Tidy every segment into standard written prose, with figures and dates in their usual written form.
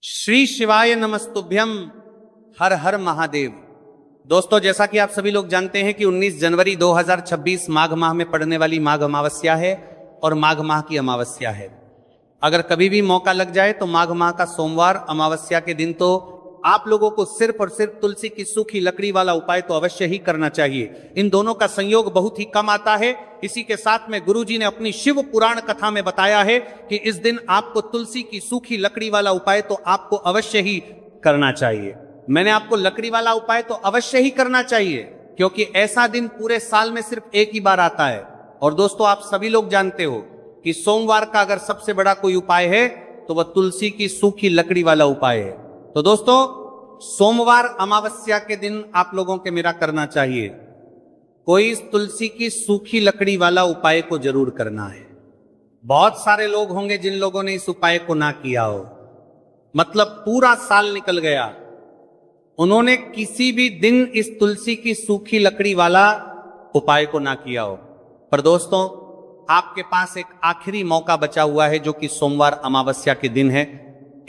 श्री शिवाय नमस्तुभ्यम। हर हर महादेव। दोस्तों, जैसा कि आप सभी लोग जानते हैं कि 19 जनवरी 2026 माघ माह में पड़ने वाली माघ अमावस्या है और माघ माह की अमावस्या है। अगर कभी भी मौका लग जाए तो माघ माह का सोमवार अमावस्या के दिन तो आप लोगों को सिर्फ और सिर्फ तुलसी की सूखी लकड़ी वाला उपाय तो अवश्य ही करना चाहिए। इन दोनों का संयोग बहुत ही कम आता है। इसी के साथ में गुरुजी ने अपनी शिव पुराण कथा में बताया है कि इस दिन आपको तुलसी की सूखी लकड़ी वाला उपाय तो आपको अवश्य ही करना चाहिए। मैंने आपको लकड़ी वाला उपाय तो अवश्य ही करना चाहिए क्योंकि ऐसा दिन पूरे साल में सिर्फ एक ही बार आता है। और दोस्तों, आप सभी लोग जानते हो कि सोमवार का अगर सबसे बड़ा कोई उपाय है तो वह तुलसी की सूखी लकड़ी वाला उपाय है। तो दोस्तों, सोमवार अमावस्या के दिन आप लोगों के मेरा करना चाहिए, कोई इस तुलसी की सूखी लकड़ी वाला उपाय को जरूर करना है। बहुत सारे लोग होंगे जिन लोगों ने इस उपाय को ना किया हो, मतलब पूरा साल निकल गया, उन्होंने किसी भी दिन इस तुलसी की सूखी लकड़ी वाला उपाय को ना किया हो। पर दोस्तों, आपके पास एक आखिरी मौका बचा हुआ है जो कि सोमवार अमावस्या के दिन है।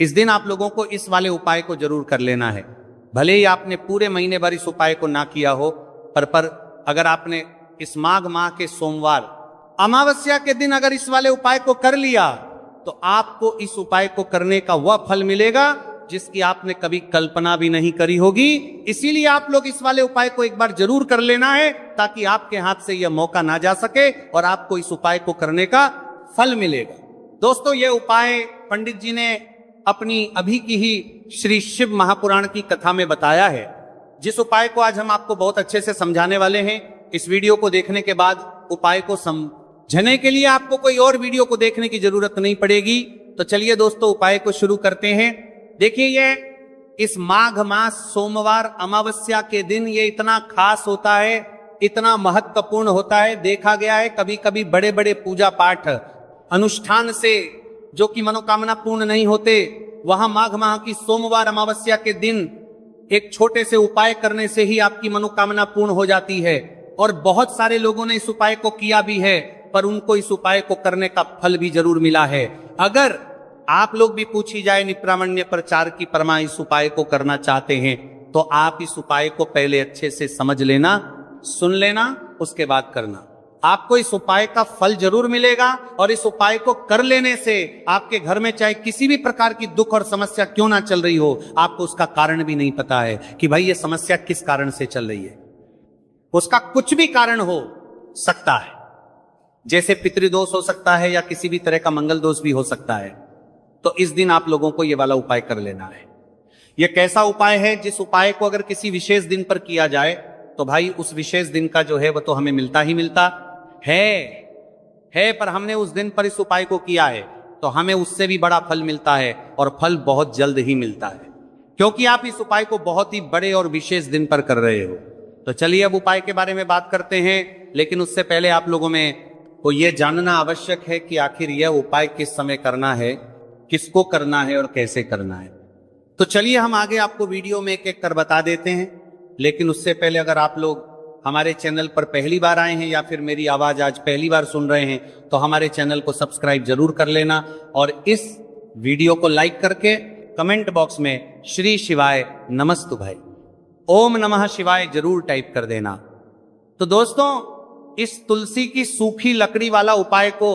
इस दिन आप लोगों को इस वाले उपाय को जरूर कर लेना है। भले ही आपने पूरे महीने भर इस उपाय को ना किया हो, पर अगर आपने इस माघ माह के सोमवार अमावस्या के दिन अगर इस वाले उपाय को कर लिया तो आपको इस उपाय को करने का वह फल मिलेगा जिसकी आपने कभी कल्पना भी नहीं करी होगी। इसीलिए आप लोग इस वाले उपाय को एक बार जरूर कर लेना है ताकि आपके हाथ से यह मौका ना जा सके और आपको इस उपाय को करने का फल मिलेगा। दोस्तों, यह उपाय पंडित जी ने अपनी अभी की ही श्री शिव महापुराण की कथा में बताया है, जिस उपाय को आज हम आपको बहुत अच्छे से समझाने वाले हैं। इस वीडियो को देखने के बाद उपाय को समझने के लिए आपको कोई और वीडियो को देखने की जरूरत नहीं पड़ेगी। तो चलिए दोस्तों, उपाय को शुरू करते हैं। देखिए, यह इस माघ मास सोमवार अमावस्या के दिन ये इतना खास होता है, इतना महत्वपूर्ण होता है। देखा गया है कभी कभी बड़े बड़े पूजा पाठ अनुष्ठान से जो कि मनोकामना पूर्ण नहीं होते, वहां माघ माह की सोमवार अमावस्या के दिन एक छोटे से उपाय करने से ही आपकी मनोकामना पूर्ण हो जाती है। और बहुत सारे लोगों ने इस उपाय को किया भी है, पर उनको इस उपाय को करने का फल भी जरूर मिला है। अगर आप लोग भी पूछी जाए निप्रामण्य प्रचार की परमा इस उपाय को करना चाहते हैं तो आप इस उपाय को पहले अच्छे से समझ लेना, सुन लेना, उसके बाद करना। आपको इस उपाय का फल जरूर मिलेगा और इस उपाय को कर लेने से आपके घर में चाहे किसी भी प्रकार की दुख और समस्या क्यों ना चल रही हो, आपको उसका कारण भी नहीं पता है कि भाई ये समस्या किस कारण से चल रही है। उसका कुछ भी कारण हो सकता है, जैसे पितृदोष हो सकता है या किसी भी तरह का मंगल दोष भी हो सकता है। तो इस दिन आप लोगों को ये वाला उपाय कर लेना है। यह कैसा उपाय है जिस उपाय को अगर किसी विशेष दिन पर किया जाए तो भाई उस विशेष दिन का जो है वह तो हमें मिलता ही मिलता है। पर हमने उस दिन पर इस उपाय को किया है तो हमें उससे भी बड़ा फल मिलता है और फल बहुत जल्द ही मिलता है, क्योंकि आप इस उपाय को बहुत ही बड़े और विशेष दिन पर कर रहे हो। तो चलिए अब उपाय के बारे में बात करते हैं, लेकिन उससे पहले आप लोगों में को यह जानना आवश्यक है कि आखिर यह उपाय किस समय करना है, किसको करना है और कैसे करना है। तो चलिए हम आगे आपको वीडियो में एक एक कर बता देते हैं। लेकिन उससे पहले अगर आप लोग हमारे चैनल पर पहली बार आए हैं या फिर मेरी आवाज आज पहली बार सुन रहे हैं तो हमारे चैनल को सब्सक्राइब जरूर कर लेना और इस वीडियो को लाइक करके कमेंट बॉक्स में श्री शिवाय नमस्तुभ्य ओम नमः शिवाय जरूर टाइप कर देना। तो दोस्तों, इस तुलसी की सूखी लकड़ी वाला उपाय को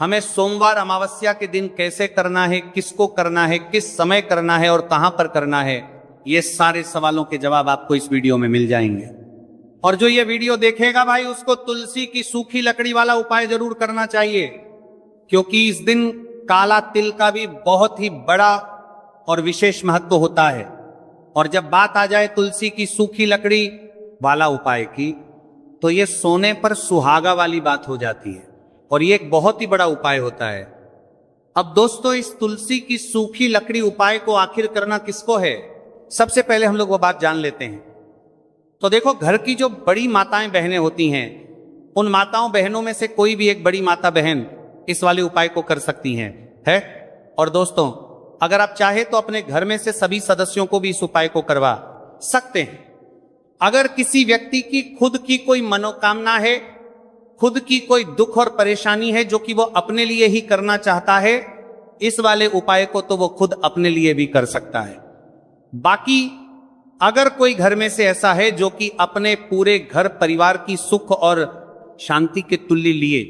हमें सोमवार अमावस्या के दिन कैसे करना है, किसको करना है, किस समय करना है और कहां पर करना है, ये सारे सवालों के जवाब आपको इस वीडियो में मिल जाएंगे। और जो ये वीडियो देखेगा भाई, उसको तुलसी की सूखी लकड़ी वाला उपाय जरूर करना चाहिए, क्योंकि इस दिन काला तिल का भी बहुत ही बड़ा और विशेष महत्व होता है। और जब बात आ जाए तुलसी की सूखी लकड़ी वाला उपाय की तो ये सोने पर सुहागा वाली बात हो जाती है और ये एक बहुत ही बड़ा उपाय होता है। अब दोस्तों, इस तुलसी की सूखी लकड़ी उपाय को आखिर करना किसको है, सबसे पहले हम लोग वो बात जान लेते हैं। तो देखो, घर की जो बड़ी माताएं बहनें होती हैं, उन माताओं बहनों में से कोई भी एक बड़ी माता बहन इस वाले उपाय को कर सकती है। और दोस्तों, अगर आप चाहे तो अपने घर में से सभी सदस्यों को भी इस उपाय को करवा सकते हैं। अगर किसी व्यक्ति की खुद की कोई मनोकामना है, खुद की कोई दुख और परेशानी है जो कि वो अपने लिए ही करना चाहता है, इस वाले उपाय को तो वो खुद अपने लिए भी कर सकता है। बाकी अगर कोई घर में से ऐसा है जो कि अपने पूरे घर परिवार की सुख और शांति के तुल्य लिए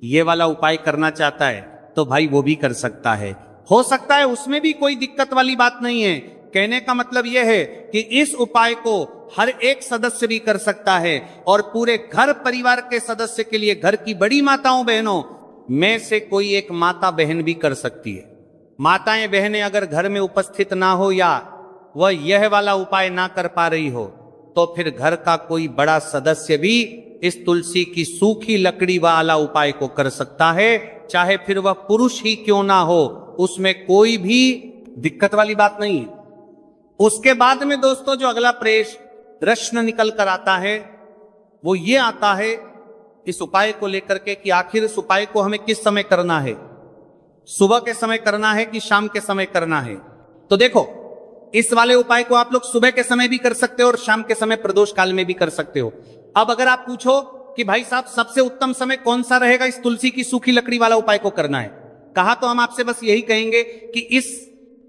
ये वाला उपाय करना चाहता है तो भाई वो भी कर सकता है। हो सकता है उसमें भी कोई दिक्कत वाली बात नहीं है। कहने का मतलब यह है कि इस उपाय को हर एक सदस्य भी कर सकता है और पूरे घर परिवार के सदस्य के लिए घर की बड़ी माताओं बहनों में से कोई एक माता बहन भी कर सकती है। माताएं बहनें अगर घर में उपस्थित ना हो या वह यह वाला उपाय ना कर पा रही हो तो फिर घर का कोई बड़ा सदस्य भी इस तुलसी की सूखी लकड़ी वाला उपाय को कर सकता है, चाहे फिर वह पुरुष ही क्यों ना हो, उसमें कोई भी दिक्कत वाली बात नहीं है। उसके बाद में दोस्तों जो अगला प्रश्न निकल कर आता है वो ये आता है इस उपाय को लेकर के कि आखिर इस उपाय को हमें किस समय करना है, सुबह के समय करना है कि शाम के समय करना है। तो देखो इस वाले उपाय को आप लोग सुबह के समय भी कर सकते हो और शाम के समय प्रदोष काल में भी कर सकते हो। अब अगर आप पूछो कि भाई साहब सबसे उत्तम समय कौन सा रहेगा इस तुलसी की सूखी लकड़ी वाला उपाय को करना है, कहा तो हम आपसे बस यही कहेंगे कि इस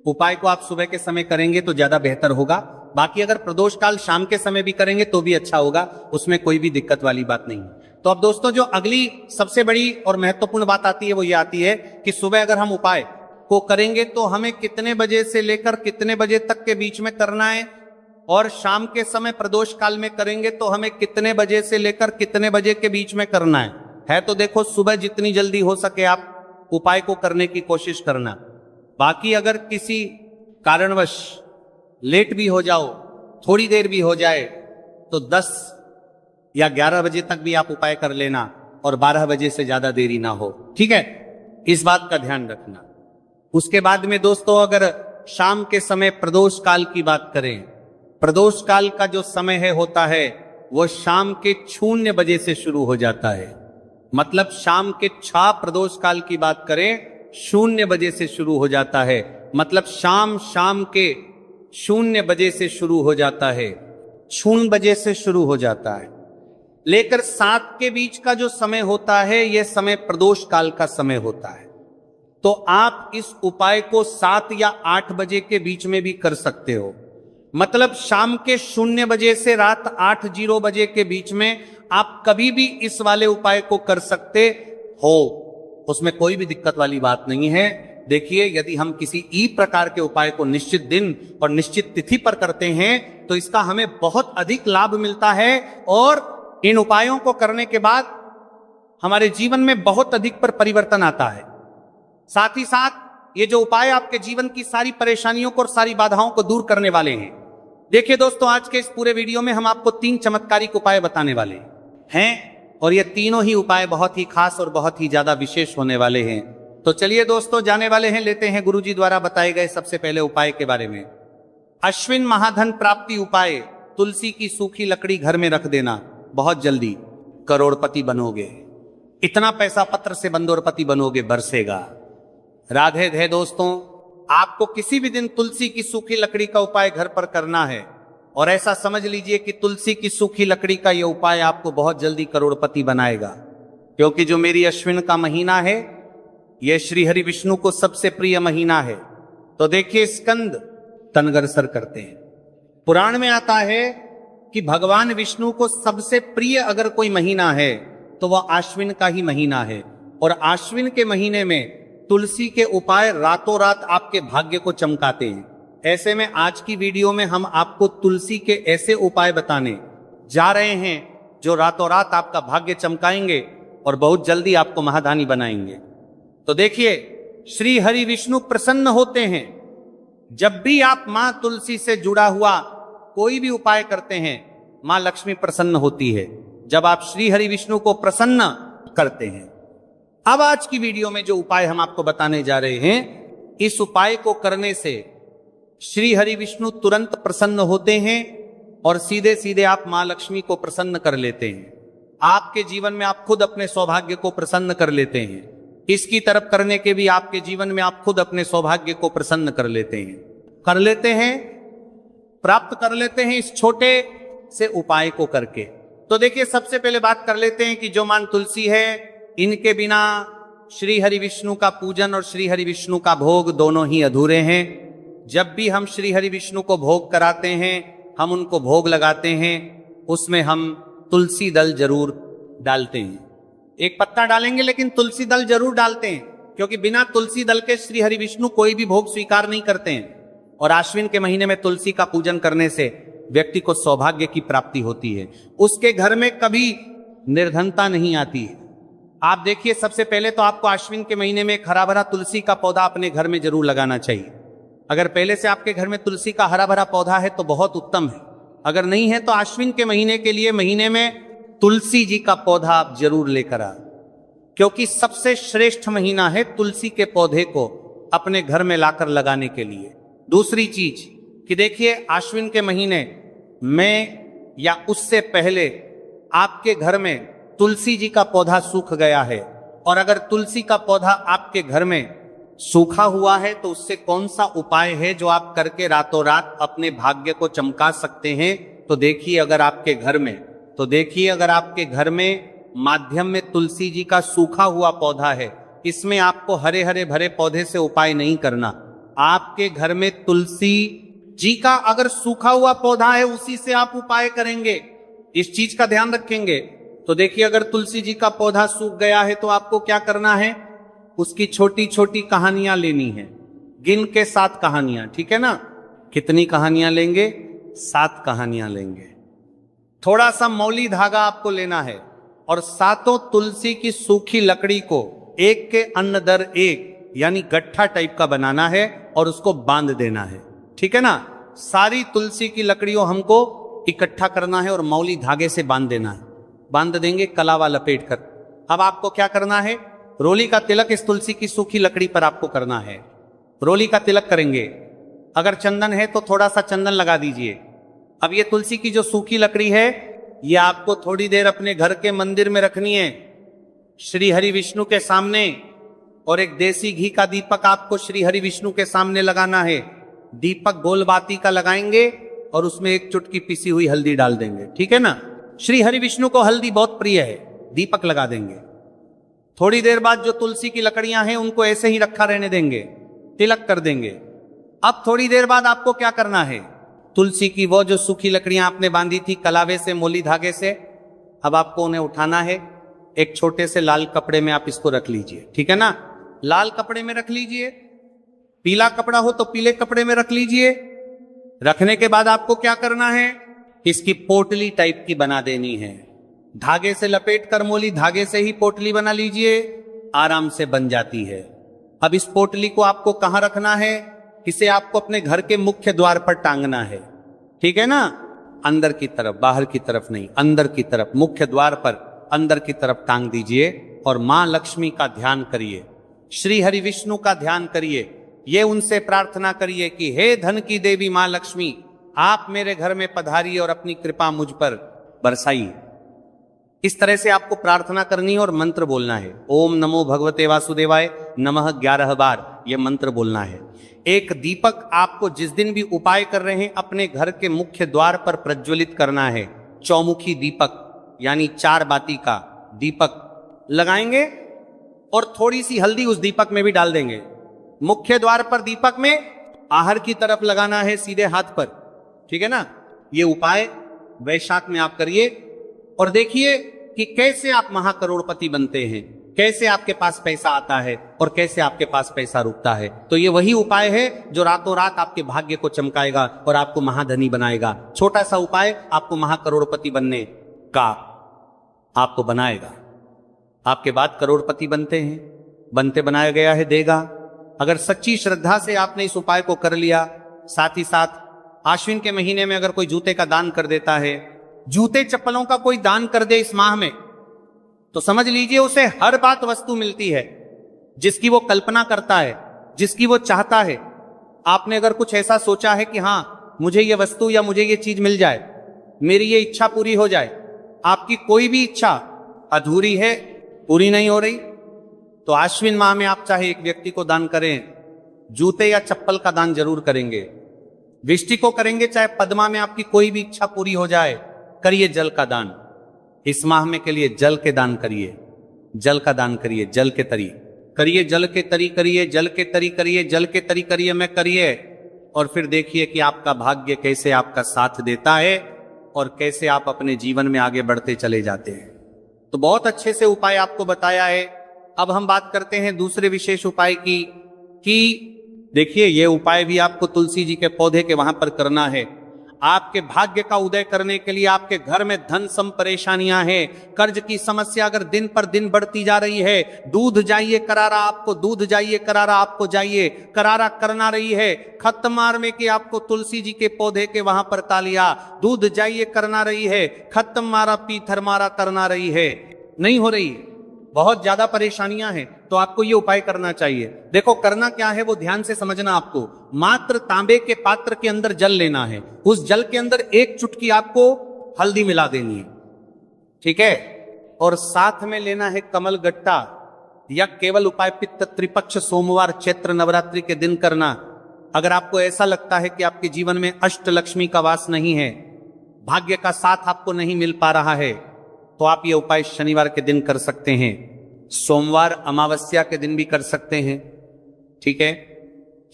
उपाय को आप सुबह के समय करेंगे तो ज्यादा बेहतर होगा। बाकी अगर प्रदोष काल शाम के समय भी करेंगे तो भी अच्छा होगा, उसमें कोई भी दिक्कत वाली बात नहीं। तो अब दोस्तों जो अगली सबसे बड़ी और महत्वपूर्ण बात आती है वो ये आती है कि सुबह अगर हम उपाय को करेंगे तो हमें कितने बजे से लेकर कितने बजे तक के बीच में करना है, और शाम के समय प्रदोष काल में करेंगे तो हमें कितने बजे से लेकर कितने बजे के बीच में करना है। तो देखो सुबह जितनी जल्दी हो सके आप उपाय को करने की कोशिश करना। बाकी अगर किसी कारणवश लेट भी हो जाओ, थोड़ी देर भी हो जाए, तो 10 या 11 बजे तक भी आप उपाय कर लेना और 12 बजे से ज्यादा देरी ना हो, ठीक है, इस बात का ध्यान रखना। उसके बाद में दोस्तों अगर शाम के समय प्रदोष काल की बात करें, प्रदोष काल का जो समय होता है वो शाम के 0 बजे से शुरू हो जाता है। मतलब शाम के 6 प्रदोष काल की बात करें 0 बजे से शुरू हो जाता है। मतलब शाम के 0 बजे से शुरू हो जाता है, 0 बजे से शुरू हो जाता है, लेकर 7 के बीच का जो समय होता है यह समय प्रदोष काल का समय होता है। तो आप इस उपाय को 7 या 8 बजे के बीच में भी कर सकते हो। मतलब शाम के 0 बजे से रात 8:00 बजे के बीच में आप कभी भी इस वाले उपाय को कर सकते हो, उसमें कोई भी दिक्कत वाली बात नहीं है। देखिए यदि हम किसी ई प्रकार के उपाय को निश्चित दिन और निश्चित तिथि पर करते हैं तो इसका हमें बहुत अधिक लाभ मिलता है और इन उपायों को करने के बाद हमारे जीवन में बहुत अधिक पर परिवर्तन आता है। साथ ही साथ ये जो उपाय आपके जीवन की सारी परेशानियों को और सारी बाधाओं को दूर करने वाले हैं। देखिए दोस्तों आज के इस पूरे वीडियो में हम आपको 3 चमत्कारिक उपाय बताने वाले हैं और ये तीनों ही उपाय बहुत ही खास और बहुत ही ज्यादा विशेष होने वाले हैं। तो चलिए दोस्तों जाने वाले हैं, लेते हैं गुरुजी द्वारा बताए गए सबसे पहले उपाय के बारे में। अश्विन महाधन प्राप्ति उपाय, तुलसी की सूखी लकड़ी घर में रख देना, बहुत जल्दी करोड़पति बनोगे। इतना पैसा पत्र से बंदोरपति बनोगे, बरसेगा। राधे धे दोस्तों, आपको किसी भी दिन तुलसी की सूखी लकड़ी का उपाय घर पर करना है और ऐसा समझ लीजिए कि तुलसी की सूखी लकड़ी का यह उपाय आपको बहुत जल्दी करोड़पति बनाएगा। क्योंकि जो मेरी अश्विन का महीना है यह श्री हरि विष्णु को सबसे प्रिय महीना है। तो देखिए स्कंद तनगरसर करते हैं। पुराण में आता है कि भगवान विष्णु को सबसे प्रिय अगर कोई महीना है तो वह आश्विन का ही महीना है, और आश्विन के महीने में तुलसी के उपाय रातों रात आपके भाग्य को चमकाते हैं। ऐसे में आज की वीडियो में हम आपको तुलसी के ऐसे उपाय बताने जा रहे हैं जो रातों रात आपका भाग्य चमकाएंगे और बहुत जल्दी आपको महादानी बनाएंगे। तो देखिए श्री हरि विष्णु प्रसन्न होते हैं जब भी आप मां तुलसी से जुड़ा हुआ कोई भी उपाय करते हैं, मां लक्ष्मी प्रसन्न होती है जब आप श्री हरि विष्णु को प्रसन्न करते हैं। अब आज की वीडियो में जो उपाय हम आपको बताने जा रहे हैं, इस उपाय को करने से श्री हरि विष्णु तुरंत प्रसन्न होते हैं और सीधे सीधे आप मां लक्ष्मी को प्रसन्न कर लेते हैं। आपके जीवन में आप खुद अपने सौभाग्य को प्रसन्न कर लेते हैं। इसकी तरफ करने के भी आपके जीवन में आप खुद अपने सौभाग्य को प्रसन्न कर लेते हैं, प्राप्त कर लेते हैं इस छोटे से उपाय को करके। तो देखिए सबसे पहले बात कर लेते हैं कि जो मां तुलसी है, इनके बिना श्री हरि विष्णु का पूजन और श्री हरि विष्णु का भोग दोनों ही अधूरे हैं। जब भी हम श्री हरि विष्णु को भोग कराते हैं, हम उनको भोग लगाते हैं, उसमें हम तुलसी दल जरूर डालते हैं। एक पत्ता डालेंगे लेकिन तुलसी दल जरूर डालते हैं, क्योंकि बिना तुलसी दल के श्री हरि विष्णु कोई भी भोग स्वीकार नहीं करते हैं। और आश्विन के महीने में तुलसी का पूजन करने से व्यक्ति को सौभाग्य की प्राप्ति होती है, उसके घर में कभी निर्धनता नहीं आती है। आप देखिए, सबसे पहले तो आपको आश्विन के महीने में एक हरा भरा तुलसी का पौधा अपने घर में जरूर लगाना चाहिए। अगर पहले से आपके घर में तुलसी का हरा भरा पौधा है तो बहुत उत्तम है, अगर नहीं है तो आश्विन के महीने के लिए महीने में तुलसी जी का पौधा आप जरूर लेकर आ, क्योंकि सबसे श्रेष्ठ महीना है तुलसी के पौधे को अपने घर में लाकर लगाने के लिए। दूसरी चीज कि देखिए, आश्विन के महीने में या उससे पहले आपके घर में तुलसी जी का पौधा सूख गया है, और अगर तुलसी का पौधा आपके घर में सूखा हुआ है तो उससे कौन सा उपाय है जो आप करके रातों रात अपने भाग्य को चमका सकते हैं। तो देखिए, अगर आपके घर में माध्यम में तुलसी जी का सूखा हुआ पौधा है, इसमें आपको हरे हरे भरे पौधे से उपाय नहीं करना। आपके घर में तुलसी जी का अगर सूखा हुआ पौधा है, उसी से आप उपाय करेंगे, इस चीज का ध्यान रखेंगे। तो देखिए, अगर तुलसी जी का पौधा सूख गया है तो आपको क्या करना है, उसकी छोटी छोटी कहानियां लेनी है, गिन के 7 कहानियां, ठीक है ना। कितनी कहानियां लेंगे? 7 कहानियां लेंगे। थोड़ा सा मौली धागा आपको लेना है और 7 तुलसी की सूखी लकड़ी को एक के अन्न दर एक यानी गट्ठा टाइप का बनाना है और उसको बांध देना है, ठीक है ना। सारी तुलसी की लकड़ियों हमको इकट्ठा करना है और मौली धागे से बांध देना है। बांध देंगे कलावा लपेट कर। अब आपको क्या करना है, रोली का तिलक इस तुलसी की सूखी लकड़ी पर आपको करना है। रोली का तिलक करेंगे, अगर चंदन है तो थोड़ा सा चंदन लगा दीजिए। अब ये तुलसी की जो सूखी लकड़ी है, ये आपको थोड़ी देर अपने घर के मंदिर में रखनी है, श्री हरि विष्णु के सामने, और एक देसी घी का दीपक आपको श्री हरि विष्णु के सामने लगाना है। दीपक गोल बाती का लगाएंगे और उसमें एक चुटकी पिसी हुई हल्दी डाल देंगे, ठीक है ना। श्री हरि विष्णु को हल्दी बहुत प्रिय है, दीपक लगा देंगे। थोड़ी देर बाद जो तुलसी की लकड़ियां हैं उनको ऐसे ही रखा रहने देंगे, तिलक कर देंगे। अब थोड़ी देर बाद आपको क्या करना है, तुलसी की वो जो सूखी लकड़ियां आपने बांधी थी कलावे से, मोली धागे से, अब आपको उन्हें उठाना है। एक छोटे से लाल कपड़े में आप इसको रख लीजिए, ठीक है ना। लाल कपड़े में रख लीजिए, पीला कपड़ा हो तो पीले कपड़े में रख लीजिए। रखने के बाद आपको क्या करना है, इसकी पोटली टाइप की बना देनी है। धागे से लपेट कर मोली धागे से ही पोटली बना लीजिए, आराम से बन जाती है। अब इस पोटली को आपको कहां रखना है, इसे आपको अपने घर के मुख्य द्वार पर टांगना है, ठीक है ना। अंदर की तरफ, बाहर की तरफ नहीं, अंदर की तरफ, मुख्य द्वार पर अंदर की तरफ टांग दीजिए और मां लक्ष्मी का ध्यान करिए, श्री हरि विष्णु का ध्यान करिए। ये उनसे प्रार्थना करिए कि हे धन की देवी मां लक्ष्मी, आप मेरे घर में पधारिए और अपनी कृपा मुझ पर बरसाइए। इस तरह से आपको प्रार्थना करनी है और मंत्र बोलना है। ओम नमो भगवते वासुदेवाय नमः 11 बार यह मंत्र बोलना है। एक दीपक आपको जिस दिन भी उपाय कर रहे हैं अपने घर के मुख्य द्वार पर प्रज्वलित करना है। चौमुखी दीपक यानी 4 बाती का दीपक लगाएंगे और थोड़ी सी हल्दी उस दीपक में भी डाल देंगे। मुख्य द्वार पर दीपक में आहर की तरफ लगाना है, सीधे हाथ पर, ठीक है ना। ये उपाय वैशाख में आप करिए और देखिए कि कैसे आप महाकरोड़पति बनते हैं, कैसे आपके पास पैसा आता है और कैसे आपके पास पैसा रुकता है। तो ये वही उपाय है जो रातों रात आपके भाग्य को चमकाएगा और आपको महाधनी बनाएगा। छोटा सा उपाय आपको महाकरोड़पति बनने का आपको बनाएगा। आपके बाद करोड़पति बनते हैं, बनते बनाया गया है देगा। अगर सच्ची श्रद्धा से आपने इस उपाय को कर लिया, साथ ही साथ आश्विन के महीने में अगर कोई जूते का दान कर देता है, जूते चप्पलों का कोई दान कर दे इस माह में, तो समझ लीजिए उसे हर बात वस्तु मिलती है जिसकी वो कल्पना करता है, जिसकी वो चाहता है। आपने अगर कुछ ऐसा सोचा है कि हां मुझे ये वस्तु या मुझे ये चीज मिल जाए, मेरी ये इच्छा पूरी हो जाए, आपकी कोई भी इच्छा अधूरी है, पूरी नहीं हो रही, तो आश्विन माह में आप चाहे एक व्यक्ति को दान करें, जूते या चप्पल का दान जरूर करेंगे, विष्टि को करेंगे, चाहे पद्मा में आपकी कोई भी इच्छा पूरी हो जाए, करिए जल का दान। इस माह में के लिए जल के दान करिए, जल का दान करिए, जल के तरी करिए, जल के तरी करिए, जल के तरी करिए, जल के तरी करिए में करिए, और फिर देखिए कि आपका भाग्य कैसे आपका साथ देता है और कैसे आप अपने जीवन में आगे बढ़ते चले जाते हैं। तो बहुत अच्छे से उपाय आपको बताया है। अब हम बात करते हैं दूसरे विशेष उपाय की, कि देखिए ये उपाय भी आपको तुलसी जी के पौधे के वहां पर करना है। आपके भाग्य का उदय करने के लिए आपके घर में धन सम परेशानियां हैं, कर्ज की समस्या अगर दिन पर दिन बढ़ती जा रही है, दूध जाइए करारा आपको, दूध जाइए करारा आपको जाइए करारा करना रही है, खत्म मार में कि आपको तुलसी जी के पौधे के वहां पर कालिया, दूध जाइए करना रही है, खत्म मारा पीथर मारा करना रही है, नहीं हो रही, बहुत ज्यादा परेशानियां हैं, तो आपको ये उपाय करना चाहिए। देखो करना क्या है वो ध्यान से समझना। आपको मात्र तांबे के पात्र के अंदर जल लेना है, उस जल के अंदर एक चुटकी आपको हल्दी मिला देनी है, ठीक है, और साथ में लेना है कमल गट्टा। या केवल उपाय पित्त त्रिपक्ष सोमवार चैत्र नवरात्रि के दिन करना। अगर आपको ऐसा लगता है कि आपके जीवन में अष्ट लक्ष्मी का वास नहीं है, भाग्य का साथ आपको नहीं मिल पा रहा है, तो आप ये उपाय शनिवार के दिन कर सकते हैं, सोमवार अमावस्या के दिन भी कर सकते हैं, ठीक है,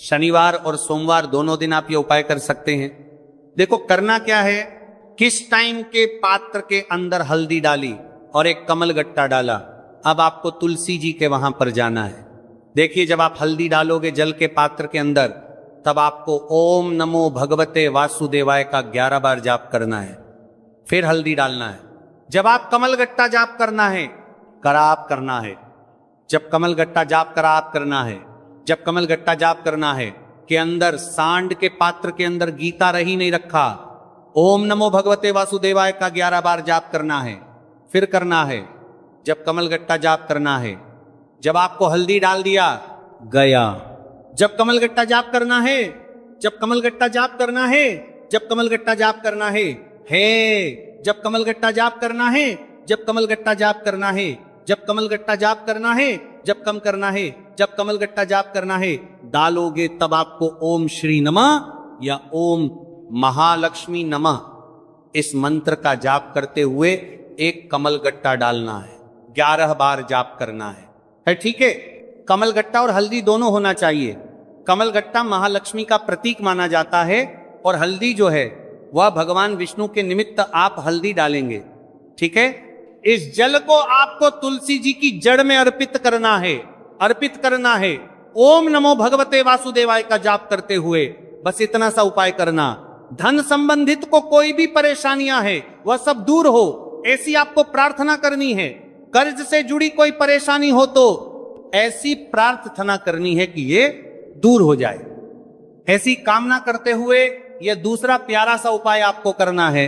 शनिवार और सोमवार दोनों दिन आप ये उपाय कर सकते हैं। देखो करना क्या है, किस टाइम के पात्र के अंदर हल्दी डाली और एक कमल गट्टा डाला, अब आपको तुलसी जी के वहां पर जाना है। देखिए जब आप हल्दी डालोगे जल के पात्र के अंदर, तब आपको ओम नमो भगवते वासुदेवाय का 11 बार जाप करना है, फिर हल्दी डालना है। जब आप कमल गट्टा जाप करना है, कराप करना है, जब कमल गट्टा जाप कराप करना है, जब कमल गट्टा जाप करना है के अंदर सांड के पात्र के अंदर गीता रही नहीं रखा, ओम नमो भगवते वासुदेवाय का 11 बार जाप करना है, फिर करना है। जब कमल गट्टा जाप करना है, जब आपको हल्दी डाल दिया गया, जब कमल गट्टा जाप करना है, जब कमल गट्टा जाप करना है, जब कमल गट्टा जाप करना है, जब कमल गट्टा जाप करना है, जब कमल गट्टा जाप करना है, जब कमल गट्टा जाप करना है, जब कम करना है, जब कमल गट्टा जाप करना है, डालोगे तब आपको ओम श्री नमः या ओम महालक्ष्मी नमः इस मंत्र का जाप करते हुए एक कमल गट्टा डालना है, 11 बार जाप करना है, ठीक है। कमल गट्टा और हल्दी दोनों होना चाहिए। कमल गट्टा महालक्ष्मी का प्रतीक माना जाता है और हल्दी जो है वह भगवान विष्णु के निमित्त आप हल्दी डालेंगे, ठीक है। इस जल को आपको तुलसी जी की जड़ में अर्पित करना है, अर्पित करना है, ओम नमो भगवते वासुदेवाय का जाप करते हुए। बस इतना सा उपाय करना। धन संबंधित को कोई भी परेशानियां है वह सब दूर हो, ऐसी आपको प्रार्थना करनी है। कर्ज से जुड़ी कोई परेशानी हो तो ऐसी प्रार्थना करनी है कि ये दूर हो जाए, ऐसी कामना करते हुए यह दूसरा प्यारा सा उपाय आपको करना है।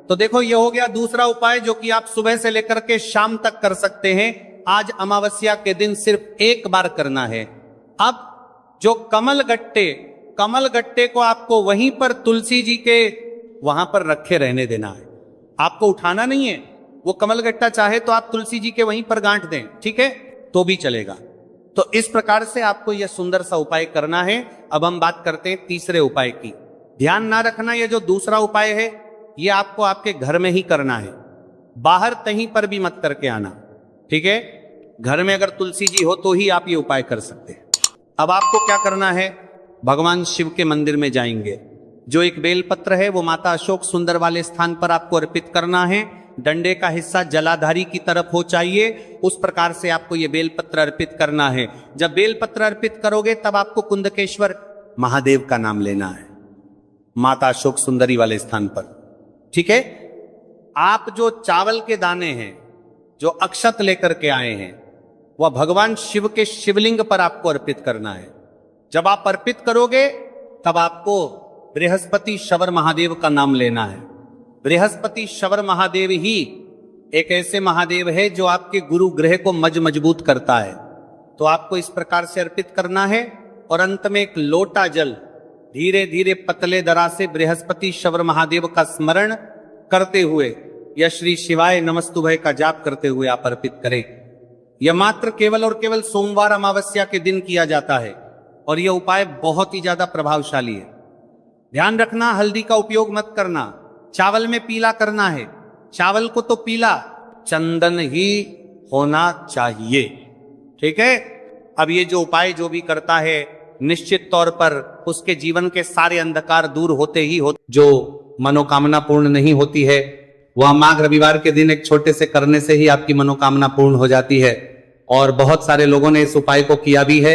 तो देखो ये हो गया दूसरा उपाय जो कि आप सुबह से लेकर के शाम तक कर सकते हैं। आज अमावस्या के दिन सिर्फ एक बार करना है। अब जो कमल गट्टे को आपको वहीं पर तुलसी जी के वहां पर रखे रहने देना है, आपको उठाना नहीं है। वो कमल गट्टा चाहे तो आप तुलसी जी के वहीं पर गांठ दें, ठीक है, तो भी चलेगा। तो इस प्रकार से आपको यह सुंदर सा उपाय करना है। अब हम बात करते हैं तीसरे उपाय की। ध्यान ना रखना, यह जो दूसरा उपाय है यह आपको आपके घर में ही करना है, बाहर कहीं पर भी मत करके आना, ठीक है। घर में अगर तुलसी जी हो तो ही आप ये उपाय कर सकते हैं। अब आपको क्या करना है, भगवान शिव के मंदिर में जाएंगे, जो एक बेलपत्र है वो माता अशोक सुंदर वाले स्थान पर आपको अर्पित करना है। डंडे का हिस्सा जलाधारी की तरफ हो चाहिए, उस प्रकार से आपको ये बेलपत्र अर्पित करना है। जब बेलपत्र अर्पित करोगे तब आपको कुंदकेश्वर महादेव का नाम लेना है, माता अशोक सुंदरी वाले स्थान पर, ठीक है। आप जो चावल के दाने हैं, जो अक्षत लेकर के आए हैं, वह भगवान शिव के शिवलिंग पर आपको अर्पित करना है। जब आप अर्पित करोगे तब आपको बृहस्पति शवर महादेव का नाम लेना है। बृहस्पति शवर महादेव ही एक ऐसे महादेव है जो आपके गुरु ग्रह को मजबूत करता है। तो आपको इस प्रकार से अर्पित करना है और अंत में एक लोटा जल धीरे धीरे पतले दरा से बृहस्पति शवर महादेव का स्मरण करते हुए या श्री शिवाय नमस्तुभय का जाप करते हुए आप अर्पित करें। यह मात्र केवल और केवल सोमवार अमावस्या के दिन किया जाता है और यह उपाय बहुत ही ज्यादा प्रभावशाली है। ध्यान रखना, हल्दी का उपयोग मत करना, चावल में पीला करना है। चावल को तो पीला, चंदन ही होना चाहिए, ठीक है। अब ये जो उपाय जो भी करता है निश्चित तौर पर उसके जीवन के सारे अंधकार दूर होते ही होते। जो मनोकामना पूर्ण नहीं होती है वह माघ रविवार के दिन एक छोटे से करने से ही आपकी मनोकामना पूर्ण हो जाती है। और बहुत सारे लोगों ने इस उपाय को किया भी है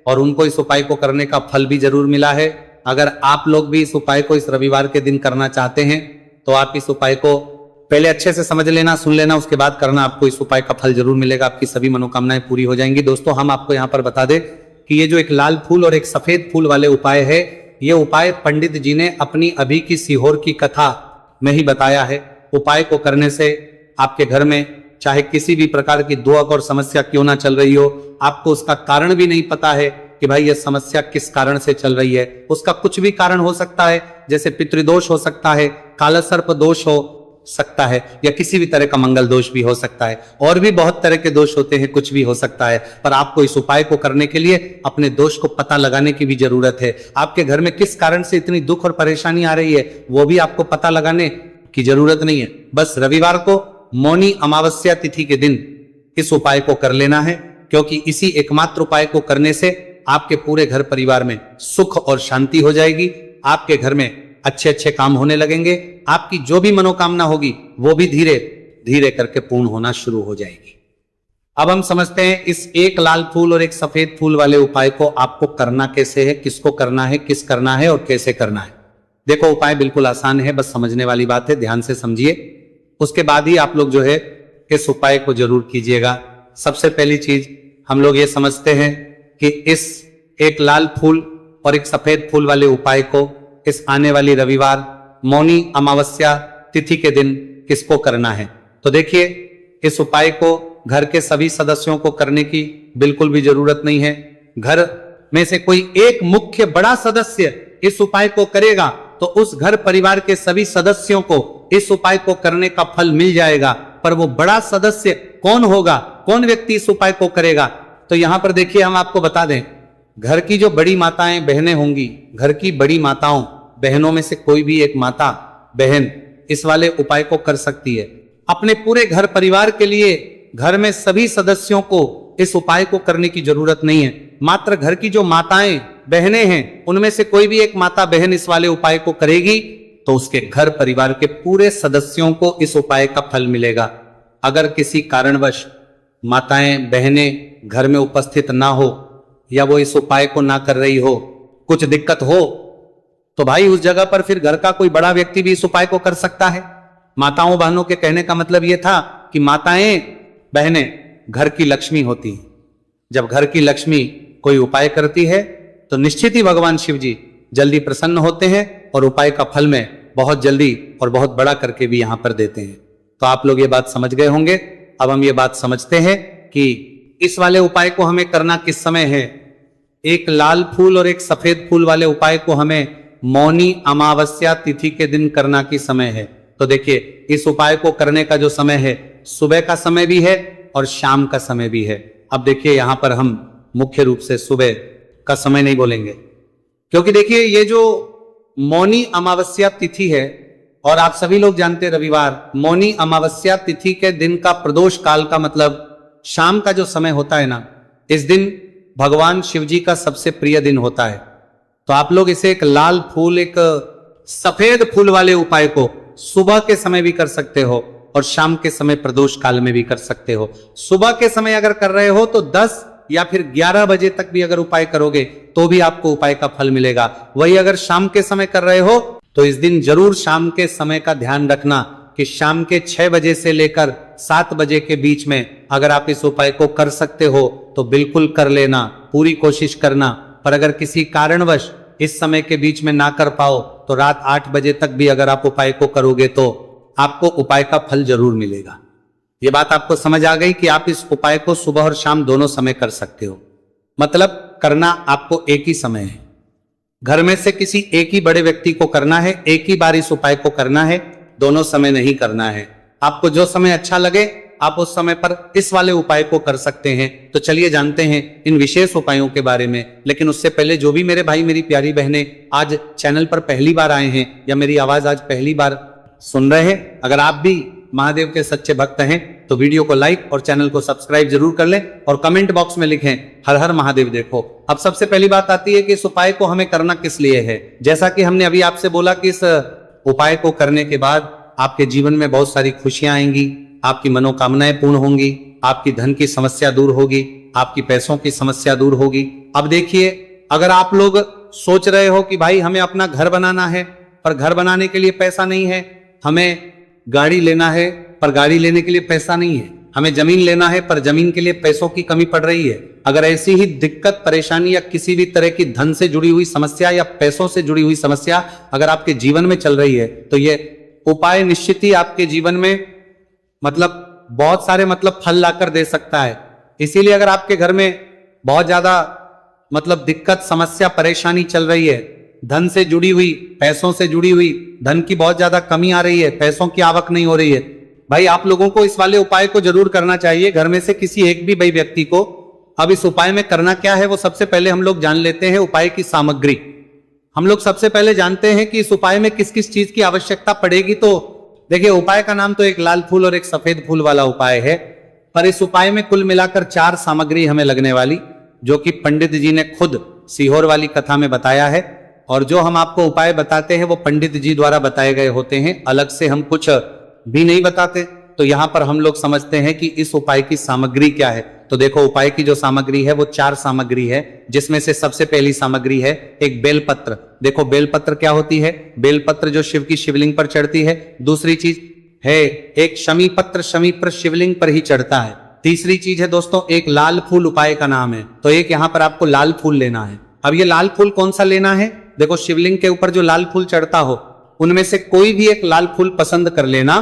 और उनको इस उपाय को करने का फल भी जरूर मिला है। अगर आप लोग भी इस उपाय को इस रविवार के दिन करना चाहते हैं तो आप इस उपाय को पहले अच्छे से समझ लेना, सुन लेना, उसके बाद करना। आपको इस उपाय का फल जरूर मिलेगा, आपकी सभी मनोकामनाएं पूरी हो जाएंगी। दोस्तों, हम आपको यहाँ पर बता दें कि ये जो एक लाल फूल और एक सफेद फूल वाले उपाय है, ये उपाय पंडित जी ने अपनी अभी की सीहोर की कथा में ही बताया है। उपाय को करने से आपके घर में चाहे किसी भी प्रकार की दुख और समस्या क्यों ना चल रही हो, आपको उसका कारण भी नहीं पता है कि भाई ये समस्या किस कारण से चल रही है, उसका कुछ भी कारण हो सकता है, जैसे पितृदोष हो सकता है, काला सर्प दोष हो सकता है, या किसी भी तरह का मंगल दोष भी हो सकता है, और भी बहुत तरह के दोष होते हैं, कुछ भी हो सकता है। पर आपको इस उपाय को करने के लिए अपने दोष को पता लगाने की भी जरूरत है। आपके घर में किस कारण से इतनी दुख और परेशानी आ रही है वो भी आपको पता लगाने की जरूरत नहीं है। बस रविवार को मौनी अमावस्या तिथि के दिन इस उपाय को कर लेना है, क्योंकि इसी एकमात्र उपाय को करने से आपके पूरे घर परिवार में सुख और शांति हो जाएगी। आपके घर में अच्छे अच्छे काम होने लगेंगे, आपकी जो भी मनोकामना होगी वो भी धीरे धीरे करके पूर्ण होना शुरू हो जाएगी। अब हम समझते हैं इस एक लाल फूल और एक सफेद फूल वाले उपाय को आपको करना कैसे है, किसको करना है, किस करना है और कैसे करना है। देखो, उपाय बिल्कुल आसान है, बस समझने वाली बात है, ध्यान से समझिए। उसके बाद ही आप लोग जो है इस उपाय को जरूर कीजिएगा। सबसे पहली चीज हम लोग ये समझते हैं कि इस एक लाल फूल और एक सफेद फूल वाले उपाय को इस आने वाली रविवार मौनी अमावस्या तिथि के दिन किसको करना है। तो देखिए, इस उपाय को घर के सभी सदस्यों को करने की बिल्कुल भी जरूरत नहीं है। घर में से कोई एक मुख्य बड़ा सदस्य इस उपाय को करेगा तो उस घर परिवार के सभी सदस्यों को इस उपाय को करने का फल मिल जाएगा। पर वो बड़ा सदस्य कौन होगा, कौन व्यक्ति इस उपाय को करेगा, तो यहां पर देखिए हम आपको बता दें, घर की जो बड़ी माताएं बहनें होंगी, घर की बड़ी माताओं बहनों में से कोई भी एक माता बहन इस वाले उपाय को कर सकती है। अपने पूरे घर परिवार के लिए घर में सभी सदस्यों को इस उपाय को करने की जरूरत नहीं है। मात्र घर की जो माताएं बहनें हैं उनमें से कोई भी एक माता बहन इस वाले उपाय को करेगी तो उसके घर परिवार के पूरे सदस्यों को इस उपाय का फल मिलेगा। अगर किसी कारणवश माताएं बहनें घर में उपस्थित ना हो या वो इस उपाय को ना कर रही हो, कुछ दिक्कत हो, तो भाई उस जगह पर फिर घर का कोई बड़ा व्यक्ति भी इस उपाय को कर सकता है। माताओं बहनों के कहने का मतलब यह था कि माताएं बहनें घर की लक्ष्मी होती हैं। जब घर की लक्ष्मी कोई उपाय करती है तो निश्चित ही भगवान शिव जी जल्दी प्रसन्न होते हैं और उपाय का फल में बहुत जल्दी और बहुत बड़ा करके भी यहां पर देते हैं। तो आप लोग ये बात समझ गए होंगे। अब हम ये बात समझते हैं कि इस वाले उपाय को हमें करना किस समय है। एक लाल फूल और एक सफेद फूल वाले उपाय को हमें मौनी अमावस्या तिथि के दिन करना की समय है। तो देखिए, इस उपाय को करने का जो समय है सुबह का समय भी है और शाम का समय भी है। अब देखिए, यहां पर हम मुख्य रूप से सुबह का समय नहीं बोलेंगे, क्योंकि देखिए ये जो मौनी अमावस्या तिथि है, और आप सभी लोग जानते हैं रविवार मौनी अमावस्या तिथि के दिन का प्रदोष काल का मतलब शाम का जो समय होता है ना, इस दिन भगवान शिव जी का सबसे प्रिय दिन होता है। तो आप लोग इसे एक लाल फूल एक सफेद फूल वाले उपाय को सुबह के समय भी कर सकते हो और शाम के समय प्रदोष काल में भी कर सकते हो। सुबह के समय अगर कर रहे हो तो 10 या फिर 11 बजे तक भी अगर उपाय करोगे तो भी आपको उपाय का फल मिलेगा। वही अगर शाम के समय कर रहे हो तो इस दिन जरूर शाम के समय का ध्यान रखना कि शाम के 6 बजे से लेकर 7 बजे के बीच में अगर आप इस उपाय को कर सकते हो तो बिल्कुल कर लेना, पूरी कोशिश करना। पर अगर किसी कारणवश इस समय के बीच में ना कर पाओ तो रात 8 बजे तक भी अगर आप उपाय को करोगे तो आपको उपाय का फल जरूर मिलेगा। ये बात आपको समझ आ गई कि आप इस उपाय को सुबह और शाम दोनों समय कर सकते हो। मतलब करना आपको एक ही समय है। घर में से किसी एक ही बड़े व्यक्ति को करना है, एक ही बार इस उपाय को करना है, दोनों समय नहीं करना है। आपको जो समय अच्छा लगे आप उस समय पर इस वाले उपाय को कर सकते हैं। तो चलिए जानते हैं इन विशेष उपायों के बारे में। लेकिन उससे पहले जो भी मेरे भाई मेरी प्यारी बहनें आज चैनल पर पहली बार आए हैं या मेरी आवाज आज पहली बार सुन रहे हैं, अगर आप भी महादेव के सच्चे भक्त हैं तो वीडियो को लाइक और चैनल को सब्सक्राइब जरूर कर लें और कमेंट बॉक्स में लिखें हर हर महादेव। देखो अब सबसे पहली बात आती है कि इस उपाय को हमें करना किस लिए है। जैसा कि हमने अभी आपसे बोला कि इस उपाय को करने के बाद आपके जीवन में बहुत सारी खुशियां आएंगी, आपकी मनोकामनाएं पूर्ण होंगी, आपकी धन की समस्या दूर होगी, आपकी पैसों की समस्या दूर होगी। अब देखिए, अगर आप लोग सोच रहे हो कि भाई हमें अपना घर बनाना है पर घर बनाने के लिए पैसा नहीं है, हमें गाड़ी लेना है पर गाड़ी लेने के लिए पैसा नहीं है, हमें जमीन लेना है पर जमीन के लिए पैसों की कमी पड़ रही है, अगर ऐसी ही दिक्कत परेशानी या किसी भी तरह की धन से जुड़ी हुई समस्या या पैसों से जुड़ी हुई समस्या अगर आपके जीवन में चल रही है तो ये उपाय निश्चित ही आपके जीवन में बहुत सारे फल लाकर दे सकता है। इसीलिए अगर आपके घर में बहुत ज्यादा दिक्कत समस्या परेशानी चल रही है, धन से जुड़ी हुई, पैसों से जुड़ी हुई, धन की बहुत ज्यादा कमी आ रही है, पैसों की आवक नहीं हो रही है, भाई आप लोगों को इस वाले उपाय को जरूर करना चाहिए, घर में से किसी एक भी भाई व्यक्ति को। अब इस उपाय में करना क्या है वो सबसे पहले हम लोग जान लेते हैं उपाय की सामग्री। हम लोग सबसे पहले जानते हैं कि इस उपाय में किस किस चीज की आवश्यकता पड़ेगी। तो देखिए, उपाय का नाम तो एक लाल फूल और एक सफेद फूल वाला उपाय है, पर इस उपाय में कुल मिलाकर 4 सामग्री हमें लगने वाली, जो कि पंडित जी ने खुद सीहोर वाली कथा में बताया है। और जो हम आपको उपाय बताते हैं वो पंडित जी द्वारा बताए गए होते हैं, अलग से हम कुछ भी नहीं बताते। तो यहां पर हम लोग समझते हैं कि इस उपाय की सामग्री क्या है। तो देखो, उपाय की जो सामग्री है वो 4 सामग्री है, जिसमें से सबसे पहली सामग्री है एक बेलपत्र। देखो बेलपत्र क्या होती है, बेलपत्र जो शिव की शिवलिंग पर चढ़ती है। दूसरी चीज है एक शमी पत्र, शमी पर शिवलिंग पर ही चढ़ता है। तीसरी चीज है दोस्तों एक लाल फूल, उपाय का नाम है, तो एक यहां पर आपको लाल फूल लेना है। अब ये लाल फूल कौन सा लेना है, देखो शिवलिंग के ऊपर जो लाल फूल चढ़ता हो उनमें से कोई भी एक लाल फूल पसंद कर लेना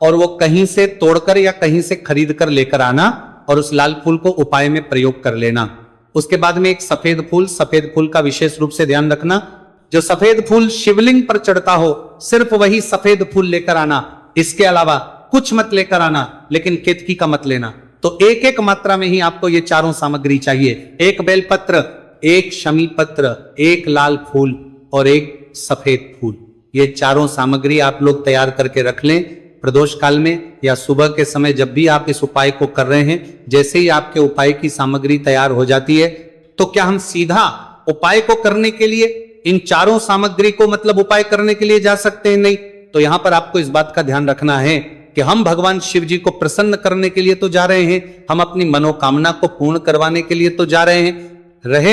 और वो कहीं से तोड़कर या कहीं से खरीद कर लेकर आना और उस लाल फूल को उपाय में प्रयोग कर लेना। उसके बाद में एक सफेद फूल का विशेष रूप से ध्यान रखना, जो सफेद फूल शिवलिंग पर चढ़ता हो सिर्फ वही सफेद फूल लेकर आना, इसके अलावा कुछ मत लेकर आना, लेकिन केतकी का मत लेना। तो एक एक मात्रा में ही आपको ये चारों सामग्री चाहिए, एक बेलपत्र, एक शमी पत्र, एक लाल फूल और एक सफेद फूल। ये चारों सामग्री आप लोग तैयार करके रख लें। प्रदोष काल में या सुबह के समय जब भी आप इस उपाय को कर रहे हैं, जैसे ही आपके उपाय की सामग्री तैयार हो जाती है तो क्या हम सीधा उपाय को करने के लिए इन चारों सामग्री को उपाय करने के लिए जा सकते हैं? नहीं। तो यहां पर आपको इस बात का ध्यान रखना है कि हम भगवान शिव जी को प्रसन्न करने के लिए तो जा रहे हैं, हम अपनी मनोकामना को पूर्ण करवाने के लिए तो जा रहे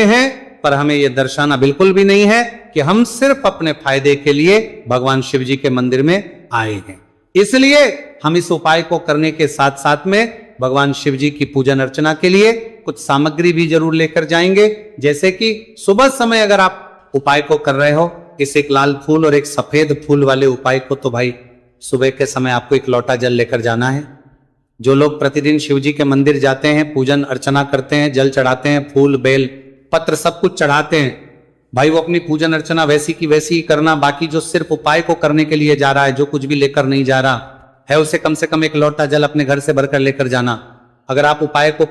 हैं, पर हमें यह दर्शाना बिल्कुल भी नहीं है कि हम सिर्फ अपने फायदे के लिए भगवान शिव जी के मंदिर में आए हैं। इसलिए हम इस उपाय को करने के साथ साथ में भगवान शिव जी की पूजन अर्चना के लिए कुछ सामग्री भी जरूर लेकर जाएंगे। जैसे कि सुबह समय अगर आप उपाय को कर रहे हो, इस एक लाल फूल और एक सफेद फूल वाले उपाय को, तो भाई सुबह के समय आपको एक लोटा जल लेकर जाना है। जो लोग प्रतिदिन शिव जी के मंदिर जाते हैं, पूजन अर्चना करते हैं, जल चढ़ाते हैं, फूल बेल पत्र सब कुछ चढ़ाते हैं, भाई वो अपनी पूजन अर्चना वैसी की वैसी ही करना। बाकी जो सिर्फ उपाय को करने के लिए जा रहा है, जो कुछ भी लेकर नहीं जा रहा है, उसे कम से कम एक लोटा जल अपने घर से भरकर लेकर जाना। अगर आप उपाय को